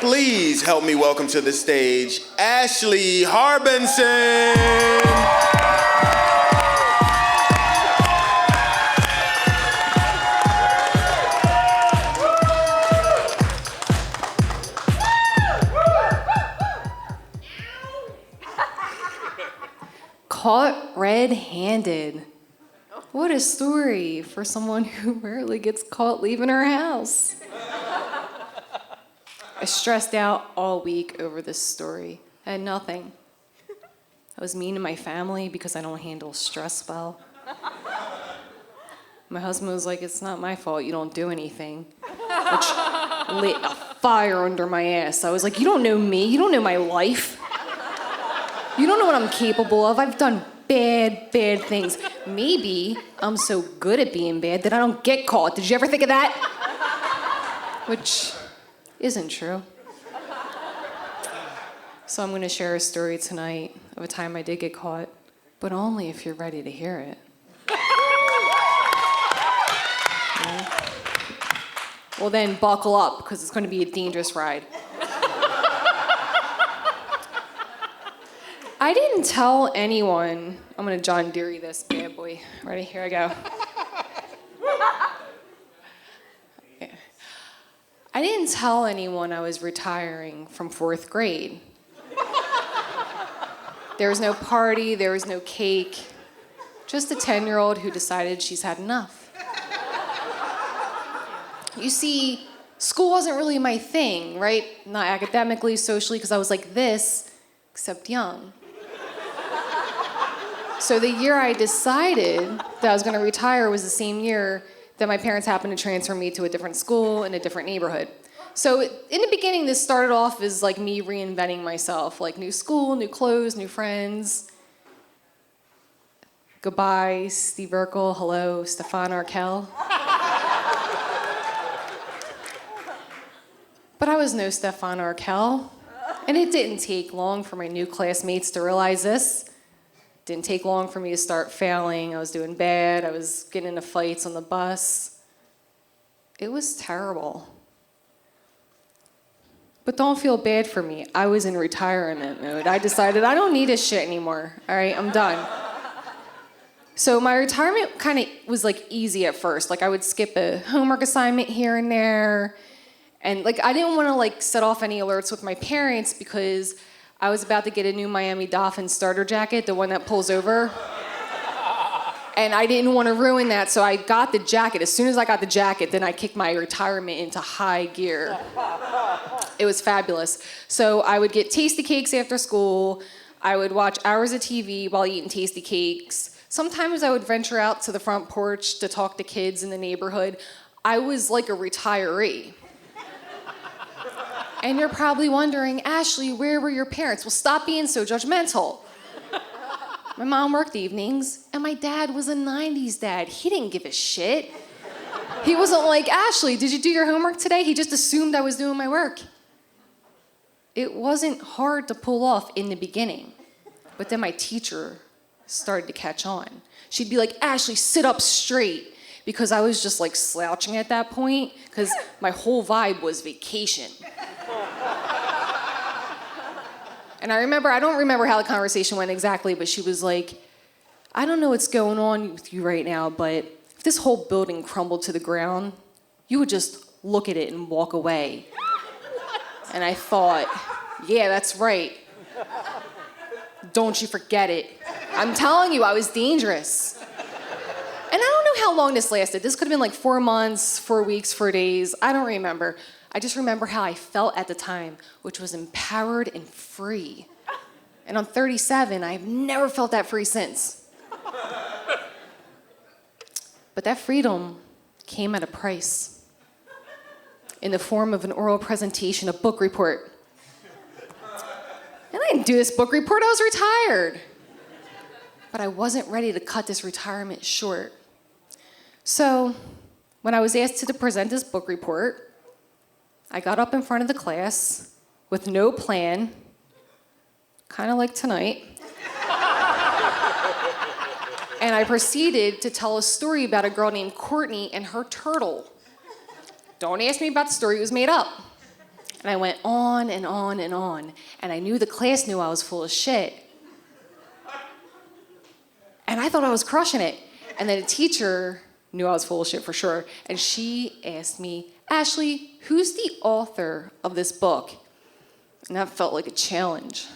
please help me welcome to the stage Ashley Harbinson. Caught red-handed. What a story for someone who rarely gets caught leaving her house. I stressed out all week over this story. I had nothing. I was mean to my family because I don't handle stress well. My husband was like, it's not my fault, you don't do anything. Which lit a fire under my ass. I was like, you don't know me, you don't know my life. You don't know what I'm capable of. I've done bad things. Maybe I'm so good at being bad that I don't get caught. Did you ever think of that? Which isn't true. So I'm going to share a story tonight of a time I did get caught, but only if you're ready to hear it. Yeah. Well, then buckle up, because it's going to be a dangerous ride. I didn't tell anyone. I'm going to John Deere this bad boy. Ready? Here I go. Okay. I didn't tell anyone I was retiring from 4th grade. There was no party, there was no cake. Just a 10-year-old who decided she's had enough. You see, school wasn't really my thing, right? Not academically, socially, because I was like this, except young. So the year I decided that I was going to retire was the same year that my parents happened to transfer me to a different school in a different neighborhood. So in the beginning, this started off as like me reinventing myself, like new school, new clothes, new friends. Goodbye, Steve Urkel. Hello, Stefan Arkell. But I was no Stefan Arkell. And it didn't take long for my new classmates to realize this. Didn't take long for me to start failing. I was doing bad. I was getting into fights on the bus. It was terrible. But don't feel bad for me. I was in retirement mode. I decided I don't need this shit anymore. All right, I'm done. So my retirement kind of was like easy at first. Like I would skip a homework assignment here and there. And like I didn't want to like set off any alerts with my parents because I was about to get a new Miami Dolphins starter jacket, the one that pulls over. And I didn't want to ruin that, so I got the jacket. As soon as I got the jacket, then I kicked my retirement into high gear. It was fabulous. So I would get tasty cakes after school. I would watch hours of TV while eating tasty cakes. Sometimes I would venture out to the front porch to talk to kids in the neighborhood. I was like a retiree. And you're probably wondering, Ashley, where were your parents? Well, stop being so judgmental. My mom worked evenings, and my dad was a 90s dad. He didn't give a shit. He wasn't like, Ashley, did you do your homework today? He just assumed I was doing my work. It wasn't hard to pull off in the beginning, but then my teacher started to catch on. She'd be like, Ashley, sit up straight, because I was just like slouching at that point, because my whole vibe was vacation. And I don't remember how the conversation went exactly, but she was like, I don't know what's going on with you right now, but if this whole building crumbled to the ground, you would just look at it and walk away. And I thought, yeah, that's right. Don't you forget it. I'm telling you, I was dangerous. And I don't know how long this lasted. This could have been like 4 months, 4 weeks, 4 days. I don't remember. I just remember how I felt at the time, which was empowered and free. And I'm 37, I've never felt that free since. But that freedom came at a price, in the form of an oral presentation, a book report. And I didn't do this book report, I was retired. But I wasn't ready to cut this retirement short. So, when I was asked to present this book report, I got up in front of the class with no plan, kind of like tonight. And I proceeded to tell a story about a girl named Courtney and her turtle. Don't ask me about the story, it was made up. And I went on and on and on. And I knew the class knew I was full of shit. And I thought I was crushing it. And then a teacher knew I was full of shit for sure. And she asked me, Ashley, who's the author of this book? And that felt like a challenge.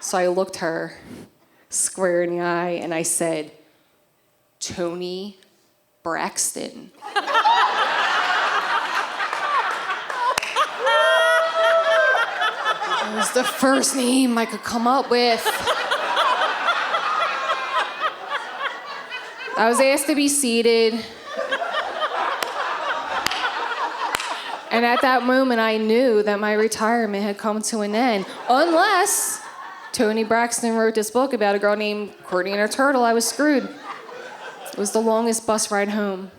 So I looked her square in the eye and I said, Toni Braxton. It was the first name I could come up with. I was asked to be seated. And at that moment, I knew that my retirement had come to an end. Unless Toni Braxton wrote this book about a girl named Courtney and her turtle, I was screwed. It was the longest bus ride home.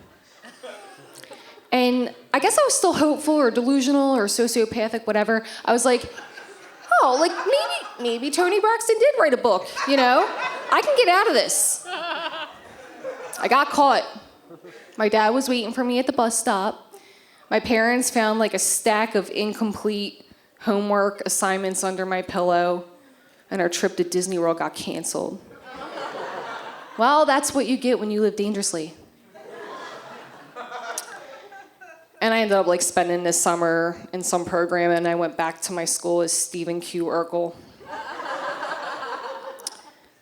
And I guess I was still hopeful or delusional or sociopathic, whatever. I was like, oh, like maybe Toni Braxton did write a book, you know? I can get out of this. I got caught. My dad was waiting for me at the bus stop. My parents found like a stack of incomplete homework assignments under my pillow, and our trip to Disney World got canceled. Well, that's what you get when you live dangerously. And I ended up like spending this summer in some program, and I went back to my school as Stephen Q. Urkel.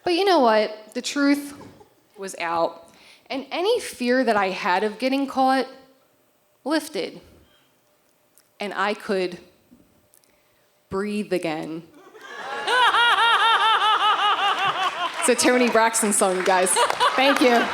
But you know what? The truth was out. And any fear that I had of getting caught lifted. And I could breathe again. It's a Toni Braxton song, you guys. Thank you.